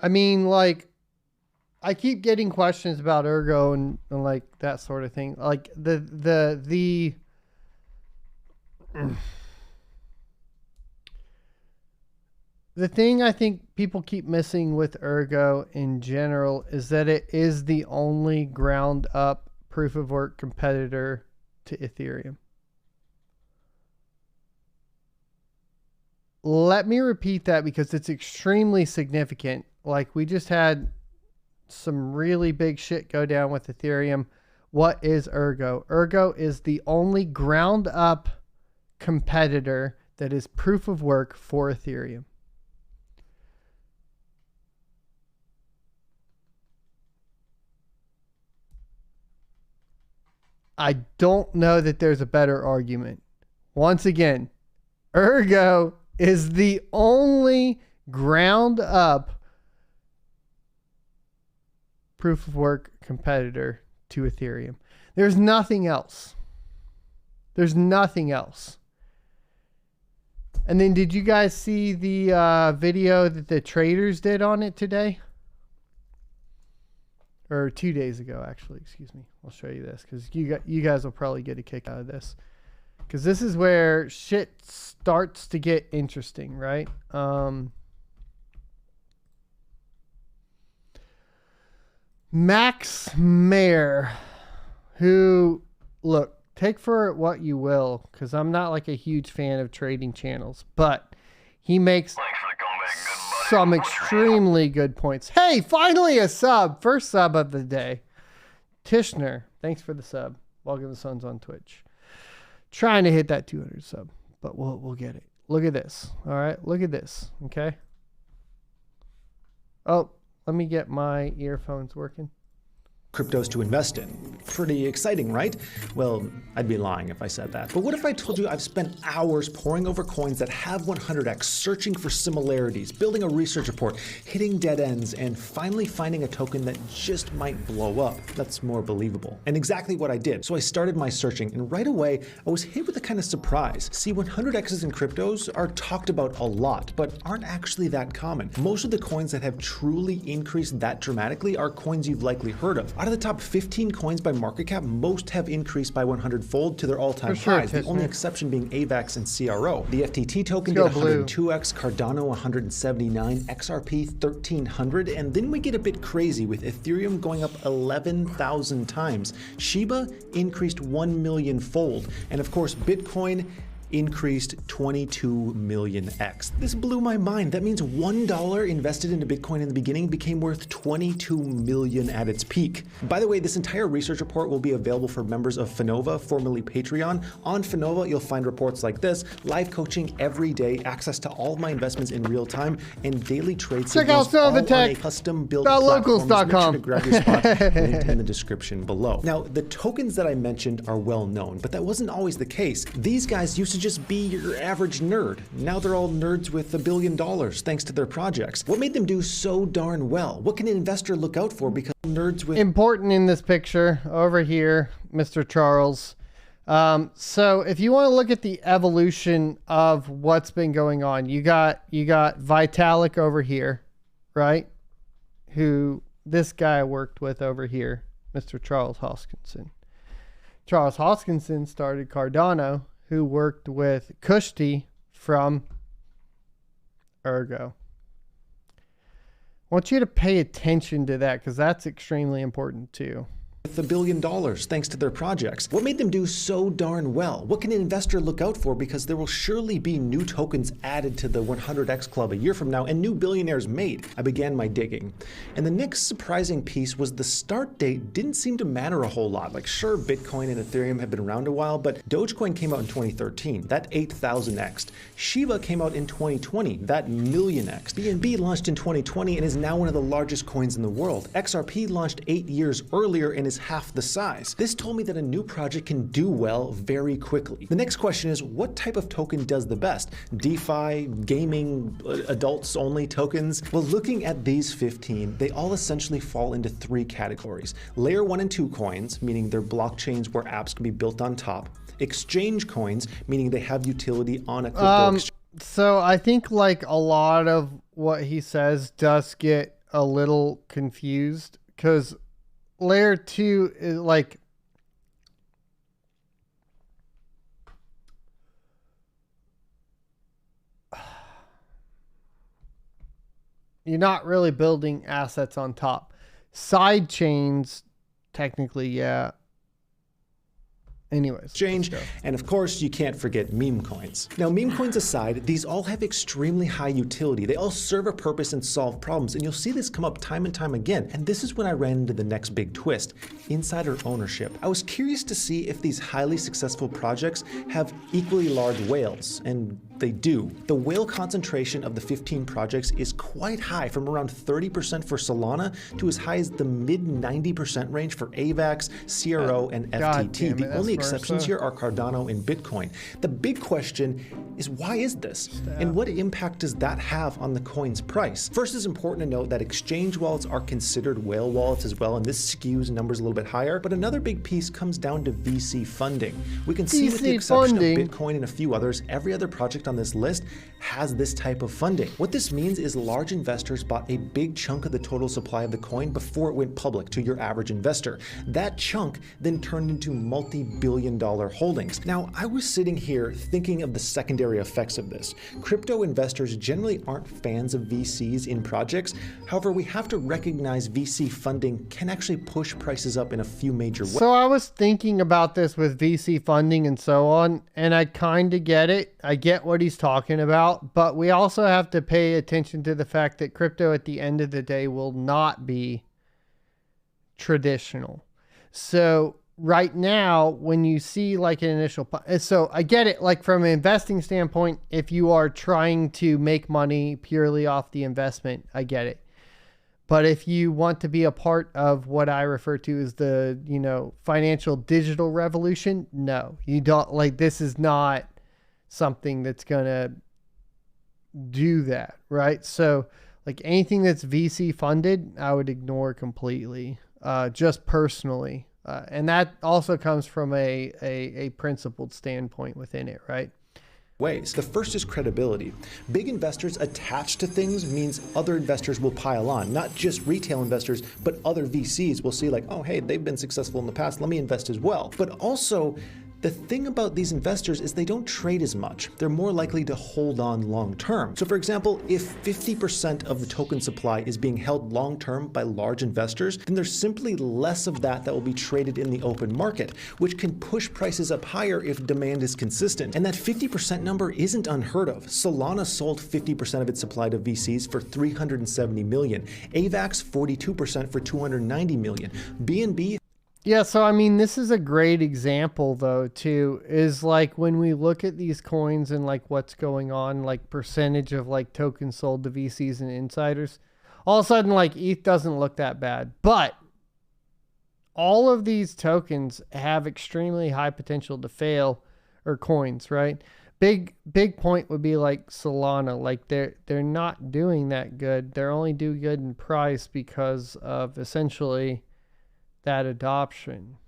I mean, like, I keep getting questions about Ergo and like that sort of thing. Like the thing I think people keep missing with Ergo in general is that it is the only ground up proof of work competitor to Ethereum. Let me repeat that because it's extremely significant. Like, we just had some really big shit go down with Ethereum. What is Ergo? Ergo is the only ground up competitor that is proof of work for Ethereum. I don't know that there's a better argument. Once again, Ergo is the only ground up proof of work competitor to Ethereum. There's nothing else. There's nothing else. And then did you guys see the video that the traders did on it today? Or 2 days ago, actually, excuse me. I'll show you this because you guys will probably get a kick out of this. Because this is where shit starts to get interesting, right? Max Maher, who, look, take for what you will, because I'm not like a huge fan of trading channels, but he makes some extremely good points. Hey, finally a sub. First sub of the day. Tishner, thanks for the sub. Welcome to the Suns on Twitch. Trying to hit that 200 sub, but we'll get it. Look at this. All right, look at this. Okay. Oh, let me get my earphones working. Cryptos to invest in. Pretty exciting, right? Well, I'd be lying if I said that. But what if I told you I've spent hours poring over coins that have 100x, searching for similarities, building a research report, hitting dead ends, and finally finding a token that just might blow up? That's more believable. And exactly what I did. So I started my searching, and right away, I was hit with a kind of surprise. See, 100x's in cryptos are talked about a lot, but aren't actually that common. Most of the coins that have truly increased that dramatically are coins you've likely heard of. Out of the top 15 coins by market cap, most have increased by 100-fold to their all-time highs, the only exception being AVAX and CRO. The FTT token did 102x, Cardano 179, XRP 1300, and then we get a bit crazy with Ethereum going up 11,000 times. Shiba increased 1 million-fold, and of course Bitcoin increased 22 million x. This blew my mind. That means $1 invested into Bitcoin in the beginning became worth 22 million at its peak. By the way, this entire research report will be available for members of Finova, formerly Patreon. On Finova, you'll find reports like this, live coaching every day, access to all of my investments in real time, and daily trade signals. Check out some of the tech. Custom-built locals.com. Make sure to grab your spot, linked in the description below. Now, the tokens that I mentioned are well known, but that wasn't always the case. These guys used to just be your average nerd. Now they're all nerds with $1 billion thanks to their projects. What made them do so darn well? What can an investor look out for because nerds with... Important in this picture over here, Mr. Charles. So if you want to look at the evolution of what's been going on, you got Vitalik over here, right? Who this guy worked with over here, Mr. Charles Hoskinson. Charles Hoskinson started Cardano, who worked with Kushti from Ergo. I want you to pay attention to that because that's extremely important too. $1 billion thanks to their projects. What made them do so darn well? What can an investor look out for because there will surely be new tokens added to the 100x club a year from now and new billionaires made? I began my digging. And the next surprising piece was the start date didn't seem to matter a whole lot. Like, sure, Bitcoin and Ethereum have been around a while, but Dogecoin came out in 2013. That 8,000x'd. Shiba came out in 2020. That millionx'd. BNB launched in 2020 and is now one of the largest coins in the world. XRP launched 8 years earlier and is half the size. This told me that a new project can do well very quickly. The next question is, what type of token does the best? DeFi, gaming, adults only tokens? Well, looking at these 15, they all essentially fall into 3 categories. Layer 1 and 2 coins, meaning they're blockchains where apps can be built on top. Exchange coins, meaning they have utility on a crypto exchange. So I think like a lot of what he says does get a little confused because layer 2 is like, you're not really building assets on top. Side chains, technically, yeah. Anyways, exchange, and of course, you can't forget meme coins. Now, meme coins aside, these all have extremely high utility. They all serve a purpose and solve problems, and you'll see this come up time and time again. And this is when I ran into the next big twist: insider ownership. I was curious to see if these highly successful projects have equally large whales, and they do. The whale concentration of the 15 projects is quite high, from around 30% for Solana to as high as the mid 90% range for AVAX, CRO, and FTT. The only exceptions here are Cardano and Bitcoin. The big question is, why is this? And what impact does that have on the coin's price? First, it's important to note that exchange wallets are considered whale wallets as well, and this skews numbers a little bit higher. But another big piece comes down to VC funding. We can see with the exception of Bitcoin and a few others, every other project on this list has this type of funding. What this means is large investors bought a big chunk of the total supply of the coin before it went public to your average investor. That chunk then turned into multi-billion-dollar holdings. Now, I was sitting here thinking of the secondary effects of this. Crypto investors generally aren't fans of VCs in projects. However, we have to recognize VC funding can actually push prices up in a few major ways. So I was thinking about this with VC funding and so on, and I kind of get it. I get what he's talking about, but we also have to pay attention to the fact that crypto at the end of the day will not be traditional. So right now, when you see like an initial, so I get it, like from an investing standpoint, if you are trying to make money purely off the investment, I get it. But if you want to be a part of what I refer to as the, financial digital revolution, no, you don't. Like, this is not something that's going to do that, right? So like anything that's VC funded, I would ignore completely, just personally. And that also comes from a principled standpoint within it, right? Ways. The first is credibility. Big investors attached to things means other investors will pile on, not just retail investors, but other VCs will see like, oh, hey, they've been successful in the past, let me invest as well. But also, the thing about these investors is they don't trade as much. They're more likely to hold on long term. So for example, if 50% of the token supply is being held long term by large investors, then there's simply less of that will be traded in the open market, which can push prices up higher if demand is consistent. And that 50% number isn't unheard of. Solana sold 50% of its supply to VCs for $370 million. AVAX 42% for $290 million. BNB. Yeah, so I mean, this is a great example though too, is like when we look at these coins and like what's going on, like percentage of like tokens sold to VCs and insiders, all of a sudden like ETH doesn't look that bad. But all of these tokens have extremely high potential to fail, or coins, right? Big point would be like Solana, like they're not doing that good. They're only doing good in price because of essentially that adoption.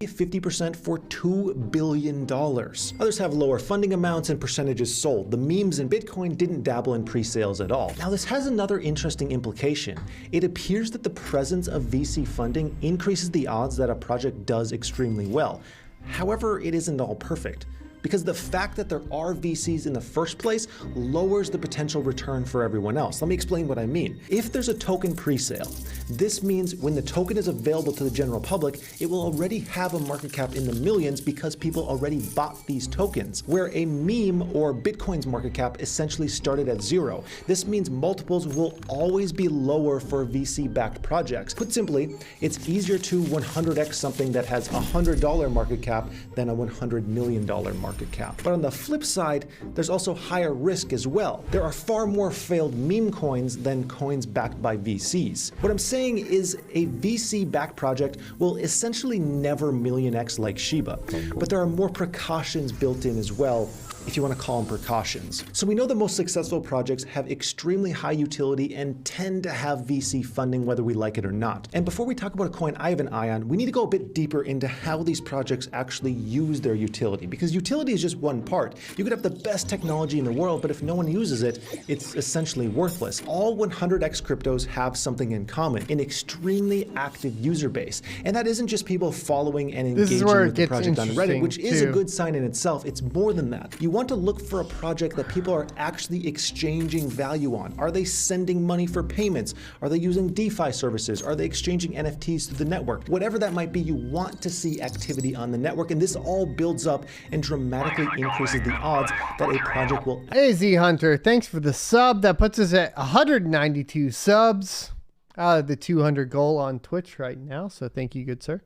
50% for $2 billion. Others have lower funding amounts and percentages sold. The memes in Bitcoin didn't dabble in pre-sales at all. Now this has another interesting implication. It appears that the presence of VC funding increases the odds that a project does extremely well. However, it isn't all perfect, because the fact that there are VCs in the first place lowers the potential return for everyone else. Let me explain what I mean. If there's a token pre-sale, this means when the token is available to the general public, it will already have a market cap in the millions because people already bought these tokens, where a meme or Bitcoin's market cap essentially started at zero. This means multiples will always be lower for VC-backed projects. Put simply, it's easier to 100x something that has a $100 market cap than a $100 million market cap. But on the flip side, there's also higher risk as well. There are far more failed meme coins than coins backed by VCs. What I'm saying is a VC-backed project will essentially never million X like Shiba, but there are more precautions built in as well, if you want to call them precautions. So we know the most successful projects have extremely high utility and tend to have VC funding whether we like it or not. And before we talk about a coin I have an eye on, we need to go a bit deeper into how these projects actually use their utility, because utility is just one part. You could have the best technology in the world, but if no one uses it, it's essentially worthless. All 100x cryptos have something in common, an extremely active user base. And that isn't just people following and engaging with the project on Reddit, which is a good sign in itself. It's more than that. You want to look for a project that people are actually exchanging value on. Are they sending money for payments? Are they using DeFi services? Are they exchanging NFTs through the network? Whatever that might be, you want to see activity on the network, and this all builds up and dramatically increases the odds that a project will... Hey Z Hunter, thanks for the sub. That puts us at 192 subs out of the 200 goal on Twitch right now, so thank you, good sir.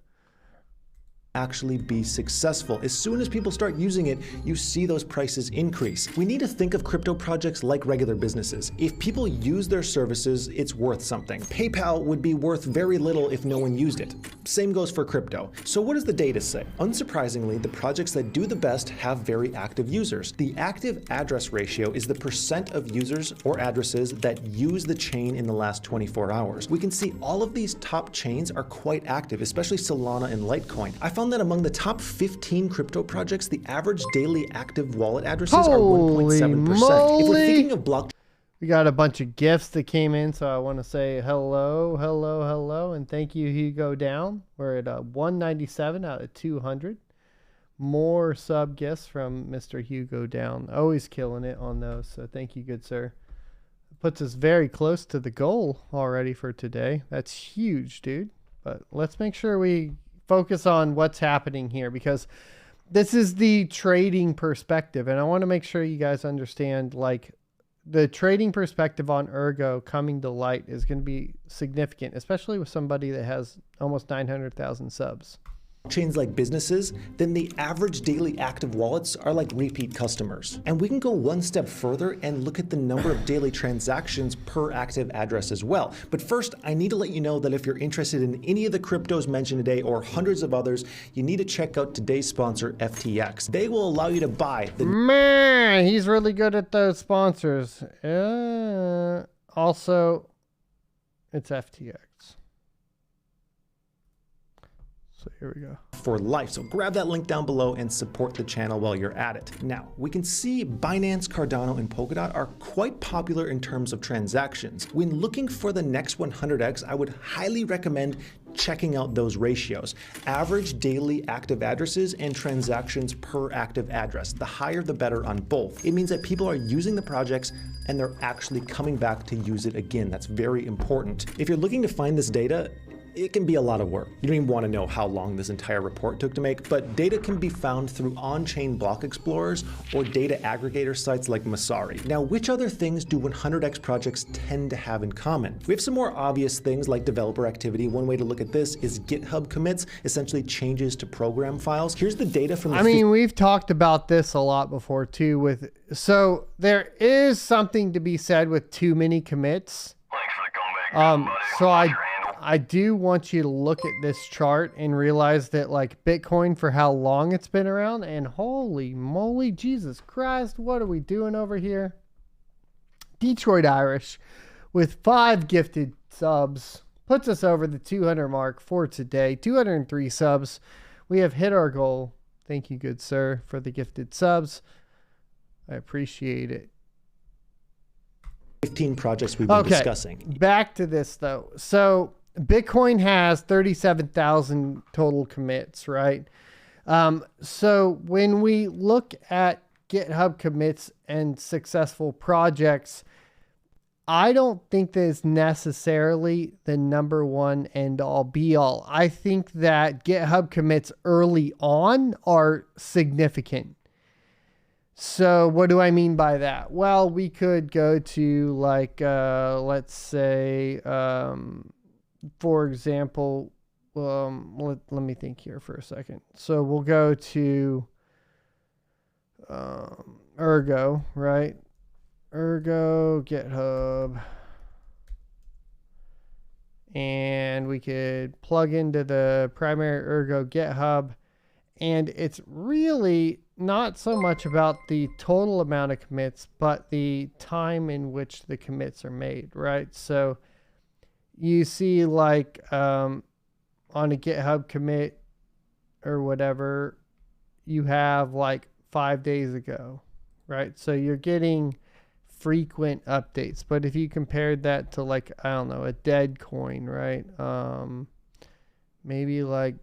Actually be successful. As soon as people start using it, you see those prices increase. We need to think of crypto projects like regular businesses. If people use their services, it's worth something. PayPal would be worth very little if no one used it. Same goes for crypto. So what does the data say? Unsurprisingly, the projects that do the best have very active users. The active address ratio is the percent of users or addresses that use the chain in the last 24 hours. We can see all of these top chains are quite active, especially Solana and Litecoin. I found that among the top 15 crypto projects, the average daily active wallet addresses are 1.7%. If we're thinking of blockchain, we got a bunch of gifts that came in, so I want to say hello, and thank you, Hugo Down. We're at 197 out of 200. More sub gifts from Mr. Hugo Down. Always killing it on those, so thank you, good sir. Puts us very close to the goal already for today. That's huge, dude. But let's make sure we focus on what's happening here, because this is the trading perspective, and I want to make sure you guys understand, like, the trading perspective on Ergo coming to light is going to be significant, especially with somebody that has almost 900,000 subs. Chains like businesses, then the average daily active wallets are like repeat customers. And we can go one step further and look at the number of daily transactions per active address as well. But first, I need to let you know that if you're interested in any of the cryptos mentioned today or hundreds of others, you need to check out today's sponsor, FTX. They will allow you to buy the... Man, he's really good at those sponsors. Also, it's FTX. So here we go. For life. So grab that link down below and support the channel while you're at it. Now, we can see Binance, Cardano, and Polkadot are quite popular in terms of transactions. When looking for the next 100x, I would highly recommend checking out those ratios. Average daily active addresses and transactions per active address. The higher the better on both. It means that people are using the projects and they're actually coming back to use it again. That's very important. If you're looking to find this data, it can be a lot of work. You don't even want to know how long this entire report took to make, but data can be found through on-chain block explorers or data aggregator sites like Masari. Now, which other things do 100x projects tend to have in common? We have some more obvious things like developer activity. One way to look at this is GitHub commits, essentially changes to program files. Here's the data from the we've talked about this a lot before too. So there is something to be said with too many commits. So I do want you to look at this chart and realize that, like, Bitcoin, for how long it's been around, and holy moly, Jesus Christ, what are we doing over here? Detroit Irish with 5 gifted subs puts us over the 200 mark for today. 203 subs. We have hit our goal. Thank you, good sir, for the gifted subs. I appreciate it. 15 projects we've been discussing. Back to this though. So Bitcoin has 37,000 total commits, right? So when we look at GitHub commits and successful projects, I don't think that is necessarily the number one end all be all. I think that GitHub commits early on are significant. So what do I mean by that? Well, we could go to, like, let's say, for example, let me think here for a second. So we'll go to Ergo, right? Ergo, GitHub. And we could plug into the primary Ergo GitHub. And it's really not so much about the total amount of commits, but the time in which the commits are made, right? So you see like on a GitHub commit or whatever, you have like 5 days ago, right? So you're getting frequent updates. But if you compared that to like, I don't know, a dead coin, right? Maybe like,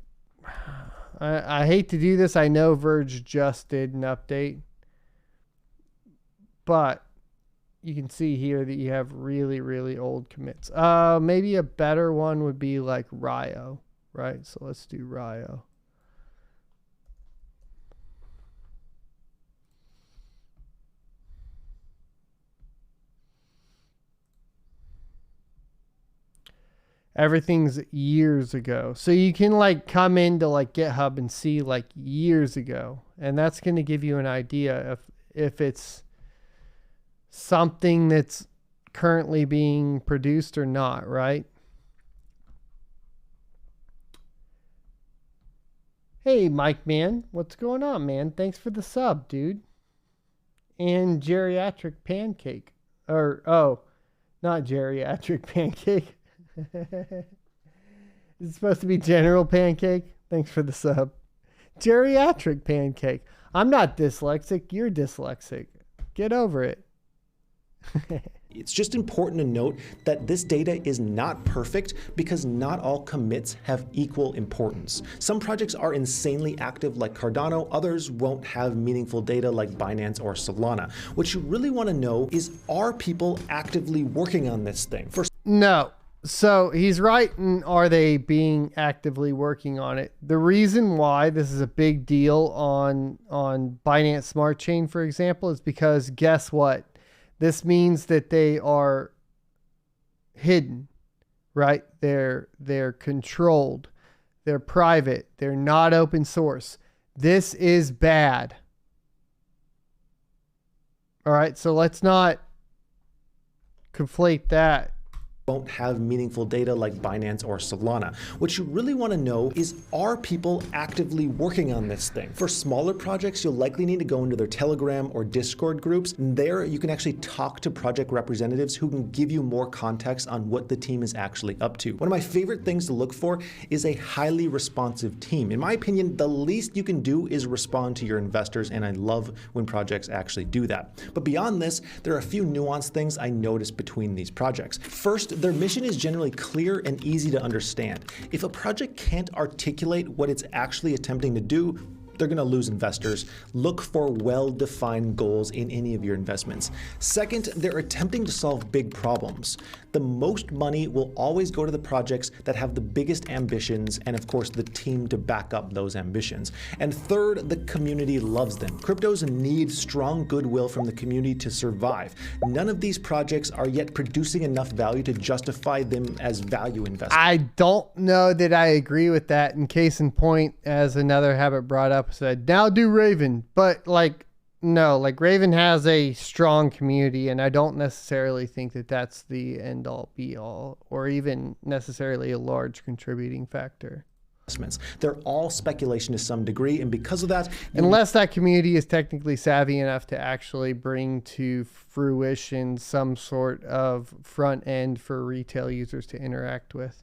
I hate to do this. I know Verge just did an update, but you can see here that you have really, really old commits. Maybe a better one would be like Ryo, right? So let's do Ryo. Everything's years ago. So you can like come into like GitHub and see like years ago. And that's going to give you an idea if it's something that's currently being produced or not, right? Hey, Mike, man. What's going on, man? Thanks for the sub, dude. And geriatric pancake. Or, oh, not geriatric pancake. It's supposed to be general pancake. Thanks for the sub. Geriatric pancake. I'm not dyslexic. You're dyslexic. Get over it. It's just important to note that this data is not perfect because not all commits have equal importance. Some projects are insanely active like Cardano, others won't have meaningful data like Binance or Solana. What you really want to know is, are people actively working on this thing? No. So he's right. And are they being actively working on it? The reason why this is a big deal on Binance Smart Chain, for example, is because guess what? This means that they are hidden, right? They're controlled. They're private. They're not open source. This is bad. All right. So let's not conflate that. Won't have meaningful data like Binance or Solana. What you really want to know is, are people actively working on this thing? For smaller projects, you'll likely need to go into their Telegram or Discord groups. And there you can actually talk to project representatives who can give you more context on what the team is actually up to. One of my favorite things to look for is a highly responsive team. In my opinion, the least you can do is respond to your investors, and I love when projects actually do that. But beyond this, there are a few nuanced things I noticed between these projects. First, their mission is generally clear and easy to understand. If a project can't articulate what it's actually attempting to do, they're going to lose investors. Look for well-defined goals in any of your investments. Second, they're attempting to solve big problems. The most money will always go to the projects that have the biggest ambitions and, of course, the team to back up those ambitions. And third, the community loves them. Cryptos need strong goodwill from the community to survive. None of these projects are yet producing enough value to justify them as value investments. I don't know that I agree with that. In case in point, as another habit brought up, said, now do Raven. But like, no, like Raven has a strong community, and I don't necessarily think that that's the end all be all, or even necessarily a large contributing factor. They're all speculation to some degree, and because of that, unless that community is technically savvy enough to actually bring to fruition some sort of front end for retail users to interact with.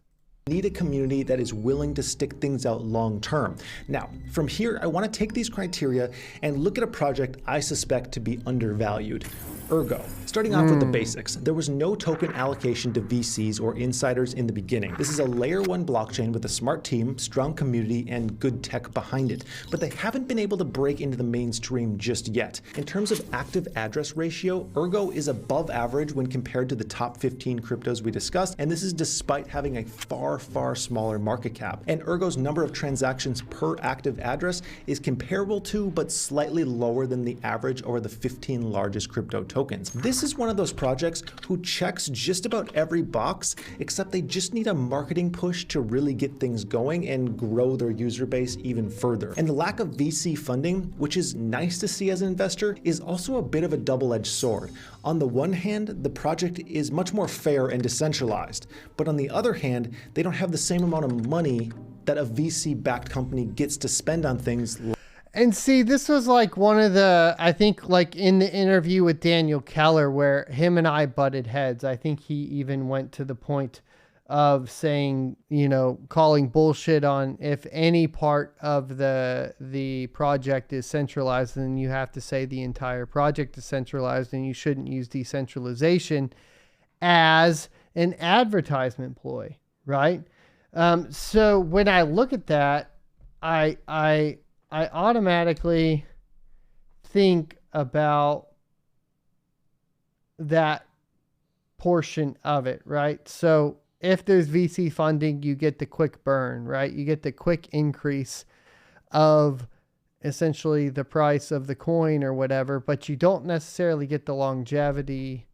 Need a community that is willing to stick things out long term. Now, from here, I want to take these criteria and look at a project I suspect to be undervalued. Ergo. Starting off with the basics, there was no token allocation to VCs or insiders in the beginning. This is a layer 1 blockchain with a smart team, strong community, and good tech behind it. But they haven't been able to break into the mainstream just yet. In terms of active address ratio, Ergo is above average when compared to the top 15 cryptos we discussed, and this is despite having a far smaller market cap. And Ergo's number of transactions per active address is comparable to, but slightly lower than the average over the 15 largest crypto tokens. This is one of those projects who checks just about every box, except they just need a marketing push to really get things going and grow their user base even further. And the lack of VC funding, which is nice to see as an investor, is also a bit of a double-edged sword. On the one hand, the project is much more fair and decentralized, but on the other hand, they don't have the same amount of money that a VC-backed company gets to spend on things. And see, this was like one of the, I think like in the interview with Daniel Keller where him and I butted heads. I think he even went to the point of saying, you know, calling bullshit on if any part of the project is centralized, then you have to say the entire project is centralized and you shouldn't use decentralization as an advertisement ploy, right? So when I look at that, I automatically think about that portion of it, right? So if there's VC funding, you get the quick burn, right? You get the quick increase of essentially the price of the coin or whatever, but you don't necessarily get the longevity.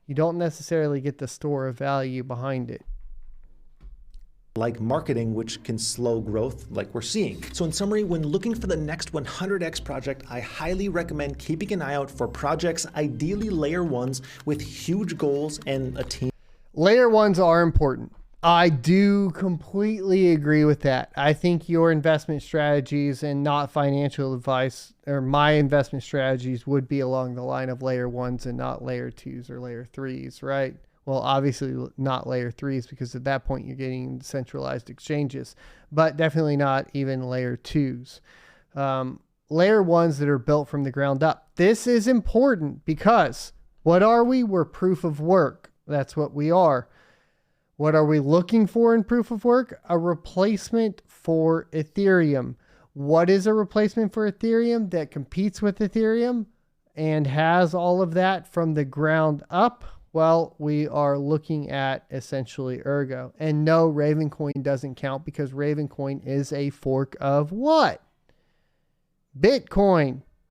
You don't necessarily get the store of value behind it. Like marketing, which can slow growth like we're seeing. So in summary, when looking for the next 100x project, I highly recommend keeping an eye out for projects, ideally layer ones with huge goals and a team. Layer ones are important. I do completely agree with that. I think your investment strategies and not financial advice, or my investment strategies, would be along the line of layer ones and not layer twos or layer threes, right? Well, obviously not layer threes, because at that point you're getting centralized exchanges, but definitely not even layer twos. Layer ones that are built from the ground up. This is important because what are we? We're proof of work. That's what we are. What are we looking for in proof of work? A replacement for Ethereum. What is a replacement for Ethereum that competes with Ethereum and has all of that from the ground up? Well, we are looking at essentially Ergo. And no, Ravencoin doesn't count because Ravencoin is a fork of what? Bitcoin.